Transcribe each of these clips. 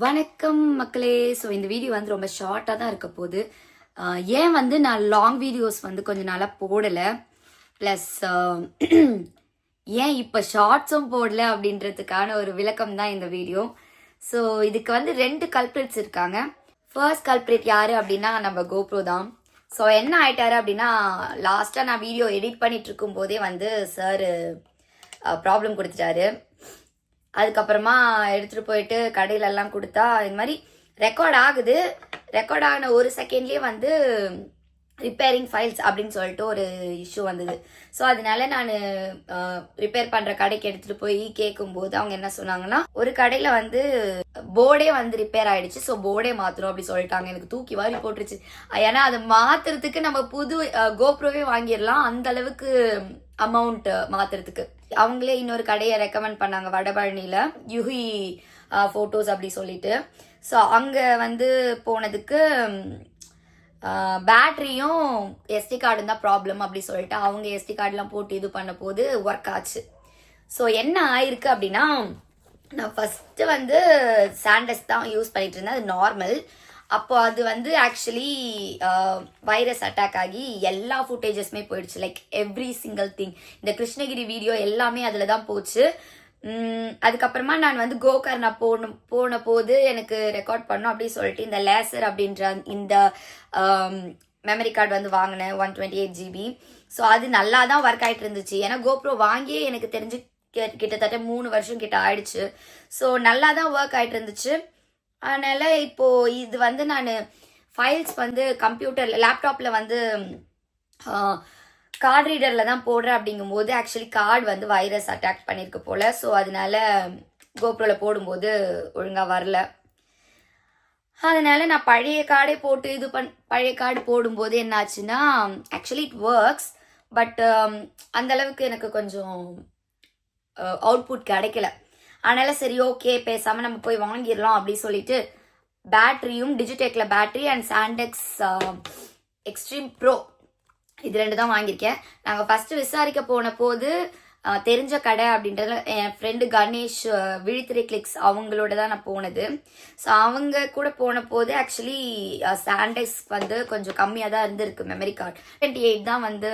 வணக்கம் மக்களே. ஸோ இந்த வீடியோ வந்து ரொம்ப ஷார்ட்டாக தான் இருக்க போகுது. ஏன் வந்து நான் லாங் வீடியோஸ் வந்து கொஞ்சம் நாளாக போடலை, ப்ளஸ் ஏன் இப்போ ஷார்ட்ஸும் போடல அப்படின்றதுக்கான ஒரு விளக்கம் தான் இந்த வீடியோ. ஸோ இதுக்கு வந்து 2 கல்பிரிட்ஸ் இருக்காங்க. ஃபர்ஸ்ட் கல்பிரிட் யார் அப்படின்னா நம்ம கோப்ரோ தான். ஸோ என்ன ஆயிட்டாரு அப்படின்னா, லாஸ்ட்டாக நான் வீடியோ எடிட் பண்ணிட்டு இருக்கும் போதே வந்து சார் ப்ராப்ளம் கொடுத்துட்டாரு. அதுக்கப்புறமா எடுத்துகிட்டு போயிட்டு கடையிலெல்லாம் கொடுத்தா இந்த மாதிரி ரெக்கார்ட் ஆகுது. ரெக்கார்ட் ஆகின ஒரு செகண்ட்லேயே வந்து ரிப்பேரிங் ஃபைல்ஸ் அப்படின்னு சொல்லிட்டு ஒரு இஷ்யூ வந்தது. ஸோ அதனால நான் ரிப்பேர் பண்ணுற கடைக்கு எடுத்துகிட்டு போய் கேட்கும்போது அவங்க என்ன சொன்னாங்கன்னா, ஒரு கடையில் வந்து போர்டே வந்து ரிப்பேர் ஆகிடுச்சு, ஸோ போர்டே மாற்றணும் அப்படி சொல்லிட்டாங்க. எனக்கு தூக்கி வாரி போட்டுருச்சு. ஏன்னா அதை மாற்றுறதுக்கு நம்ம புது கோப்ரோவே வாங்கிடலாம், அந்த அளவுக்கு அமௌண்ட் மாற்றுறதுக்கு. அவங்களே இன்னொரு கடையை ரெக்கமெண்ட் பண்ணாங்க வடபழனியில், யுஹி ஃபோட்டோஸ் அப்படி சொல்லிட்டு. ஸோ அங்கே வந்து போனதுக்கு பேட்டரியும் எஸ்டி கார்டும் தான் ப்ராப்ளம் அப்படி சொல்லிட்டு அவங்க எஸ்டி கார்டெலாம் போட்டு இது பண்ண போது ஒர்க் ஆச்சு. ஸோ என்ன ஆயிருக்கு அப்படின்னா, நான் ஃபஸ்ட்டு வந்து சாண்டஸ் தான் யூஸ் பண்ணிட்டு இருந்தேன், அது நார்மல். அப்போ அது வந்து ஆக்சுவலி வைரஸ் அட்டாக் ஆகி எல்லா ஃபுட்டேஜஸ்மே போயிடுச்சு, லைக் எவ்ரி சிங்கிள் திங். இந்த கிருஷ்ணகிரி வீடியோ எல்லாமே அதில் தான் போச்சு. அதுக்கப்புறமா நான் வந்து கோகர்ணா போன போது எனக்கு ரெக்கார்ட் பண்ணோம் அப்படின்னு சொல்லிட்டு இந்த லேசர் அப்படின்ற இந்த மெமரி கார்டு வந்து வாங்கினேன், 128 GB. ஸோ அது நல்லா தான் ஒர்க் ஆகிட்டு இருந்துச்சு. ஏன்னா கோப்ரோ வாங்கியே எனக்கு தெரிஞ்சு கிட்டத்தட்ட 3 வருஷம் கிட்ட ஆயிடுச்சு. ஸோ நல்லா தான் ஒர்க் ஆகிட்டு இருந்துச்சு. அதனால் இப்போது இது வந்து நான் ஃபைல்ஸ் வந்து கம்ப்யூட்டரில் லேப்டாப்பில் வந்து கார்டு ரீடரில் தான் போடுறேன். அப்படிங்கும்போது ஆக்சுவலி கார்டு வந்து வைரஸ் அட்டாக் பண்ணியிருக்கு போல். ஸோ அதனால கோப்ரோவில் போடும்போது ஒழுங்காக வரல. அதனால நான் பழைய கார்டே போட்டு பழைய கார்டு போடும்போது என்னாச்சுன்னா, ஆக்சுவலி இட் ஒர்க்ஸ், பட் அந்தளவுக்கு எனக்கு கொஞ்சம் அவுட்புட் கிடைக்கல. அதனால சரி ஓகே பேசாமல் நம்ம போய் வாங்கிடலாம் அப்படின்னு சொல்லிட்டு பேட்டரியும் டிஜிடெக்கில் பேட்டரி அண்ட் சாண்டெக்ஸ் எக்ஸ்ட்ரீம் ப்ரோ இது 2 தான் வாங்கியிருக்கேன். நாங்கள் ஃபஸ்ட்டு விசாரிக்க போன போது தெரிஞ்ச கடை அப்படின்றதுல என் ஃப்ரெண்டு கணேஷ் விழித்திரை கிளிக்ஸ் அவங்களோட தான் நான் போனது. ஸோ அவங்க கூட போன போது ஆக்சுவலி சாண்டெக்ஸ் வந்து கொஞ்சம் கம்மியாக தான் இருந்திருக்கு மெமரி கார்டு. 28 தான் வந்து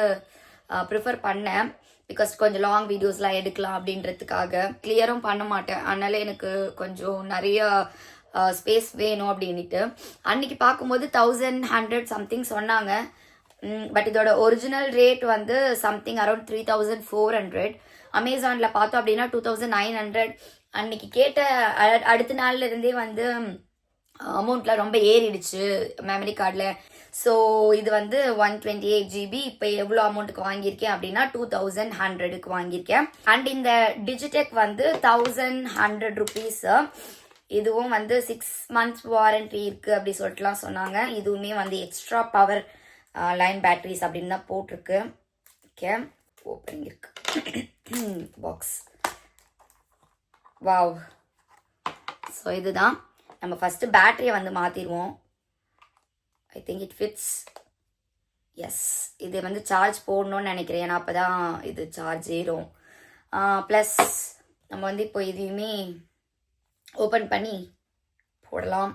ப்ரிஃபர் பண்ணேன், பிகாஸ் கொஞ்சம் லாங் வீடியோஸ்லாம் எடுக்கலாம் அப்படின்றதுக்காக. கிளியரும் பண்ண மாட்டேன், அதனால எனக்கு கொஞ்சம் நிறைய ஸ்பேஸ் வேணும் அப்படின்ட்டு. அன்னைக்கு பார்க்கும்போது 1100 சம்திங் சொன்னாங்க. பட் இதோட ஒரிஜினல் ரேட் வந்து சம்திங் அரௌண்ட் 3400. அமேசானில் பார்த்தோம் அப்படின்னா 2900. அன்னைக்கு கேட்ட அடுத்த நாள்ல இருந்தே வந்து அமௌண்ட்லாம் ரொம்ப ஏறிடுச்சு மெமரி கார்டில். ஸோ இது வந்து 128 GB. இப்போ எவ்வளோ அமௌண்ட்டுக்கு வாங்கியிருக்கேன் அப்படின்னா 2100க்கு வாங்கியிருக்கேன். அண்ட் இந்த டிஜிடெக் வந்து 1100 rupees. இதுவும் வந்து 6 months வாரண்டி இருக்குது அப்படி சொல்லிட்டுலாம் சொன்னாங்க. இதுவுமே வந்து எக்ஸ்ட்ரா பவர் லைன் பேட்டரிஸ் அப்படின்னு தான் போட்டிருக்கு. ஓகே, ஓப்பனிங் இருக்கு பாக்ஸ். வாவ். ஸோ இதுதான் நம்ம ஃபஸ்ட்டு பேட்டரியை வந்து மாற்றிடுவோம். I think it fits. Yes, இது வந்து சார்ஜ் போடணும்னு நினைக்கிறேன், ஏன்னா அப்போ தான் இது சார்ஜ் ஏறும். ப்ளஸ் நம்ம வந்து இப்போ இதையுமே ஓப்பன் பண்ணி போடலாம்.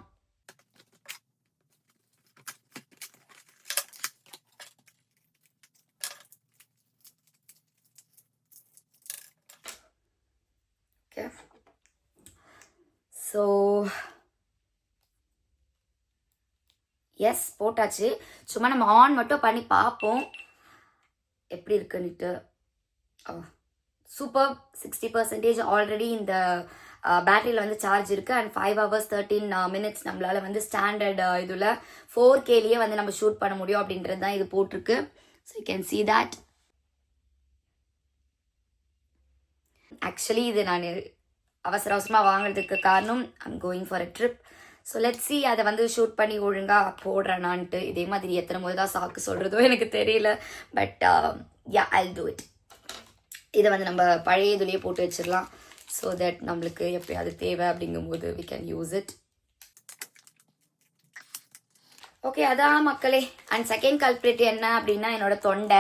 ஓகே, ஸோ எஸ் போட்டாச்சு. சும்மா நம்ம ஆன் மட்டும் பண்ணி பார்ப்போம் எப்படி இருக்குன்னுட்டு. சூப்பர், 60% ஆல்ரெடி இந்த பேட்டரியில் வந்து சார்ஜ் இருக்குது. அண்ட் 5 hours 13 minutes நம்மளால் வந்து ஸ்டாண்டர்ட் இதில் 4Kலேயே வந்து நம்ம ஷூட் பண்ண முடியும் அப்படின்றது தான் இது போட்டிருக்கு. So you can see that. Actually இது நான் அவசர அவசரமாக வாங்குறதுக்கு காரணம், I'm going for a trip. So let's see அதை வந்து ஷூட் பண்ணி ஒழுங்காக போடுறேனான்ட்டு. இதே மாதிரி எத்தனை போது தான் சாக்கு சொல்கிறதோ எனக்கு தெரியல, but yeah Jal do it. இதை வந்து நம்ம பழைய இதுலேயே போட்டு வச்சிடலாம், ஸோ தட் நம்மளுக்கு எப்போயாவது தேவை அப்படிங்கும்போது we can use it. Okay, அதான் மக்களே. அண்ட் செகண்ட் கல்பிரிட் என்ன அப்படின்னா, என்னோட தொண்டை.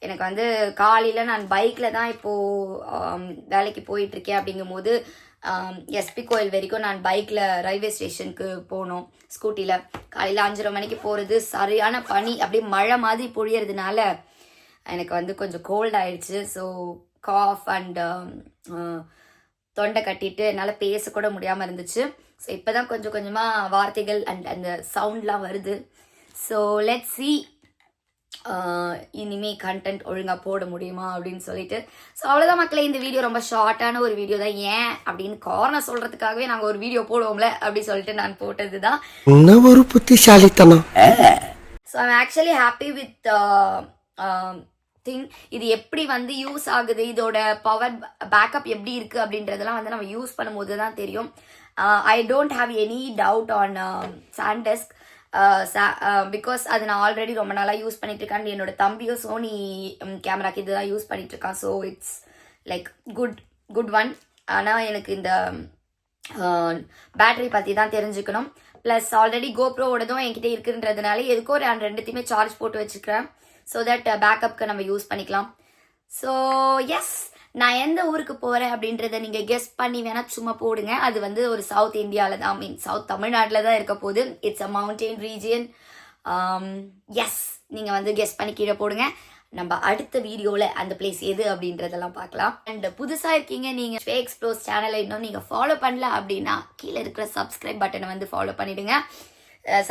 எனக்கு வந்து காலையில் நான் பைக்கில் தான் இப்போது வேலைக்கு போயிட்டுருக்கேன். அப்படிங்கும்போது எஸ்பி கோயில் வரைக்கும் நான் பைக்கில் ரயில்வே ஸ்டேஷனுக்கு போனோம் ஸ்கூட்டியில். காலையில் 5:30 மணிக்கு போகிறது, சரியான பனி அப்படியே மழை மாதிரி பொழியறதுனால எனக்கு வந்து கொஞ்சம் கோல்ட் ஆயிடுச்சு. ஸோ காஃப் அண்ட் தொண்டை கட்டிட்டு என்னால் பேசக்கூட முடியாமல் இருந்துச்சு. ஸோ இப்போ தான் கொஞ்சம் கொஞ்சமாக வார்த்தைகள் அண்ட் அந்த சவுண்ட்லாம் வருது. ஸோ லெட்ஸ் சி இனிமே கண்டென்ட் ஒழுங்காக போட முடியுமா அப்படின்னு சொல்லிட்டு. ஸோ அவ்வளோதான் மக்களே, இந்த வீடியோ ரொம்ப ஷார்ட்டான ஒரு வீடியோ தான். ஏன் அப்படின்னு காரணம் சொல்கிறதுக்காகவே நாங்கள் ஒரு வீடியோ போடுவோம்ல அப்படி சொல்லிட்டு நான் போட்டது தான். ஒரு புத்திசாலித்தனம். So I'm actually happy with thing. இது எப்படி வந்து யூஸ் ஆகுது, இதோட பவர் பேக்கப் எப்படி இருக்குது அப்படின்றதெல்லாம் வந்து நம்ம யூஸ் பண்ணும்போது தான் தெரியும். I don't have any doubt on sandesk because அது நான் ஆல்ரெடி ரொம்ப நாளாக யூஸ் பண்ணிட்டு இருக்கேன். என்னோட தம்பியும் சோனி கேமராக்கு இதுதான் யூஸ் பண்ணிட்டு இருக்கான். So it's like good one. ஆனால் எனக்கு இந்த பேட்டரி பற்றி தான் தெரிஞ்சுக்கணும். ப்ளஸ் ஆல்ரெடி கோப்ரோவோடதும் என்கிட்ட இருக்குன்றதுனால எதுக்கோ ரெண்டுத்தையுமே சார்ஜ் போட்டு வச்சுக்கிறேன். ஸோ தட் பேக்கப்க்கு நம்ம யூஸ் பண்ணிக்கலாம். ஸோ எஸ், நான் எந்த ஊருக்கு போகிறேன் அப்படின்றத நீங்கள் கெஸ் பண்ணி வேணால் சும்மா போடுங்க. அது வந்து ஒரு சவுத் இந்தியாவில் தான், சவுத் தமிழ்நாட்டில் தான் இருக்க போகுது. It's a mountain region. Yes, நீங்கள் வந்து கெஸ் பண்ணி கீழே போடுங்க. நம்ம அடுத்த வீடியோவில் அந்த பிளேஸ் எது அப்படின்றதெல்லாம் பார்க்கலாம். அண்ட் புதுசாக இருக்கீங்க நீங்கள் Sweaexplores சேனலை இன்னும் நீங்கள் ஃபாலோ பண்ணல அப்படின்னா கீழே இருக்கிற சப்ஸ்கிரைப் பட்டனை வந்து ஃபாலோ பண்ணிவிடுங்க,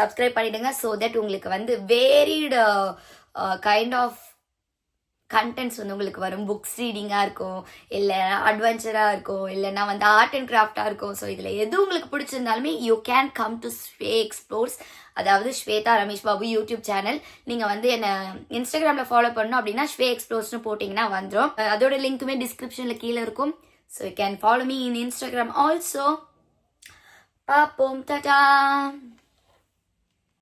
சப்ஸ்கிரைப் பண்ணிவிடுங்க. ஸோ தட் உங்களுக்கு வந்து வேரிடு கைண்ட் ஆஃப் கண்டென்ட்ஸ் வந்து உங்களுக்கு வரும். புக்ஸ் ரீடிங்காக இருக்கும், இல்லை அட்வென்ச்சராக இருக்கும், இல்லைன்னா வந்து ஆர்ட் அண்ட் கிராஃப்டாக இருக்கும். ஸோ இதில் எது உங்களுக்கு பிடிச்சிருந்தாலுமே you can come to Sweaexplores, அதாவது ஸ்வேதா ரமேஷ் பாபு யூடியூப் சேனல். நீங்கள் வந்து என்னை இன்ஸ்டாகிராமில் ஃபாலோ பண்ணணும் அப்படின்னா Sweaexploresனு போட்டிங்கன்னா வந்துடும். அதோட லிங்க்குமே டிஸ்கிரிப்ஷனில் கீழே இருக்கும். So you can follow me in Instagram also. பார்ப்போம், டாடா.